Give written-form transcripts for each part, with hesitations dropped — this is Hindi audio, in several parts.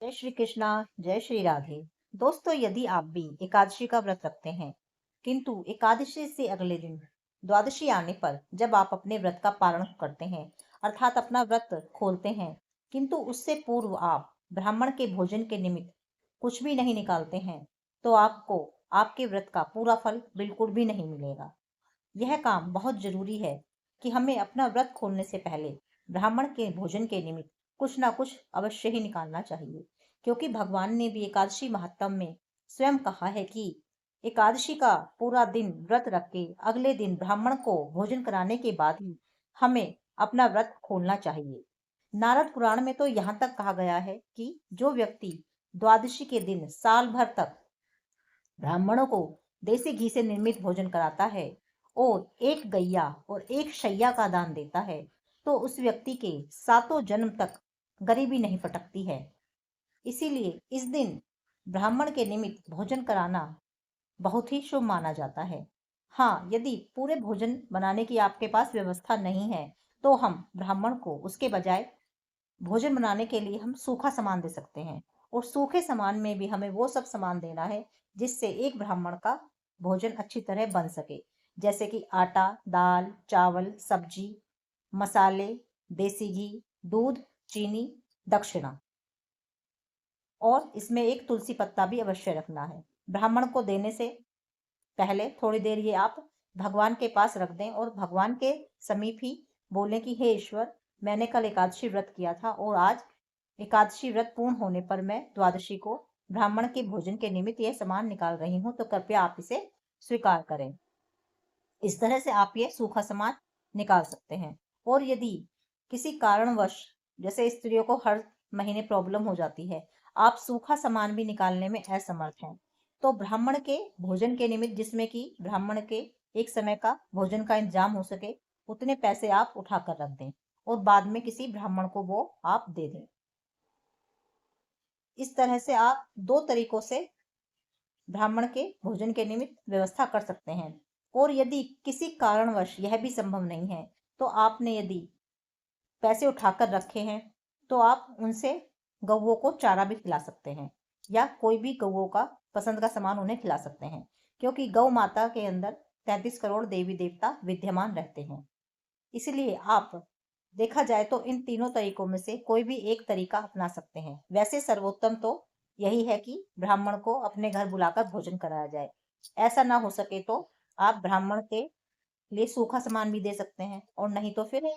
जय श्री कृष्णा। जय श्री राधे। दोस्तों, यदि आप भी एकादशी का व्रत रखते हैं किंतु एकादशी से अगले दिन द्वादशी आने पर जब आप अपने व्रत का पारण करते हैं अर्थात अपना व्रत खोलते हैं किंतु उससे पूर्व आप ब्राह्मण के भोजन के निमित्त कुछ भी नहीं निकालते हैं तो आपको आपके व्रत का पूरा फल बिल्कुल भी नहीं मिलेगा। यह काम बहुत जरूरी है कि हमें अपना व्रत खोलने से पहले ब्राह्मण के भोजन के निमित्त कुछ ना कुछ अवश्य ही निकालना चाहिए, क्योंकि भगवान ने भी एकादशी महात्म में स्वयं कहा है कि एकादशी का पूरा दिन व्रत रख के अगले दिन ब्राह्मण को भोजन कराने के बाद ही हमें अपना व्रत खोलना चाहिए। नारद पुराण में तो यहाँ तक कहा गया है कि जो व्यक्ति द्वादशी के दिन साल भर तक ब्राह्मणों को देसी घी से निर्मित भोजन कराता है और एक गैया और एक शैया का दान देता है तो उस व्यक्ति के सातों जन्म तक गरीबी नहीं फटकती है। इसीलिए इस दिन ब्राह्मण के निमित्त भोजन कराना बहुत ही शुभ माना जाता है। हाँ, यदि पूरे भोजन बनाने की आपके पास व्यवस्था नहीं है तो हम ब्राह्मण को उसके बजाय भोजन बनाने के लिए हम सूखा सामान दे सकते हैं और सूखे सामान में भी हमें वो सब सामान देना है जिससे एक ब्राह्मण का भोजन अच्छी तरह बन सके, जैसे कि आटा, दाल, चावल, सब्जी, मसाले, देसी घी, दूध, चीनी, दक्षिणा। और इसमें एक तुलसी पत्ता भी अवश्य रखना है। ब्राह्मण को देने से पहले थोड़ी देर ये आप भगवान के पास रख दें और भगवान के समीप ही बोलें कि हे ईश्वर, मैंने कल एकादशी व्रत किया था और आज एकादशी व्रत पूर्ण होने पर मैं द्वादशी को ब्राह्मण के भोजन के निमित्त यह सामान निकाल रही हूँ, तो कृपया आप इसे स्वीकार करें। इस तरह से आप ये सूखा सामान निकाल सकते हैं। और यदि किसी कारणवश, जैसे स्त्रियों को हर महीने प्रॉब्लम हो जाती है, आप सूखा सामान भी निकालने में असमर्थ हैं तो ब्राह्मण के भोजन के निमित्त, जिसमें कि ब्राह्मण के एक समय का भोजन का इंतजाम हो सके, उतने पैसे आप उठा कर रख दें और बाद में किसी ब्राह्मण को वो आप दे दें। इस तरह से आप दो तरीकों से ब्राह्मण के भोजन के निमित्त व्यवस्था कर सकते हैं। और यदि किसी कारणवश यह भी संभव नहीं है तो आपने यदि पैसे उठाकर रखे हैं तो आप उनसे गौओं को चारा भी खिला सकते हैं या कोई भी गौओं का पसंद का सामान उन्हें खिला सकते हैं, क्योंकि गौ माता के अंदर 33 करोड़ देवी देवता विद्यमान रहते हैं। इसलिए आप, देखा जाए तो इन तीनों तरीकों में से कोई भी एक तरीका अपना सकते हैं। वैसे सर्वोत्तम तो यही है कि ब्राह्मण को अपने घर बुलाकर भोजन कराया जाए। ऐसा ना हो सके तो आप ब्राह्मण के लिए सूखा सामान भी दे सकते हैं और नहीं तो फिर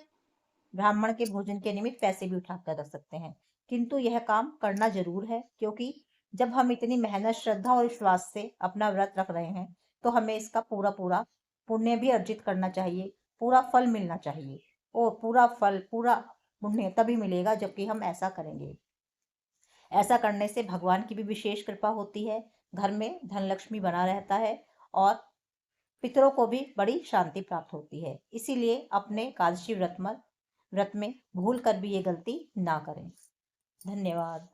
ब्राह्मण के भोजन के निमित्त पैसे भी उठा कर रख सकते हैं। किंतु यह काम करना जरूर है, क्योंकि जब हम इतनी मेहनत, श्रद्धा और विश्वास से अपना व्रत रख रहे हैं तो हमें इसका पूरा पूरा पुण्य भी अर्जित करना चाहिए, पूरा फल मिलना चाहिए। और पूरा फल, पूरा पुण्य तभी मिलेगा जबकि हम ऐसा करेंगे। ऐसा करने से भगवान की भी विशेष कृपा होती है, घर में धन लक्ष्मी बना रहता है और पितरों को भी बड़ी शांति प्राप्त होती है। इसीलिए अपने एकादशी व्रत में भूल कर भी ये गलती ना करें। धन्यवाद।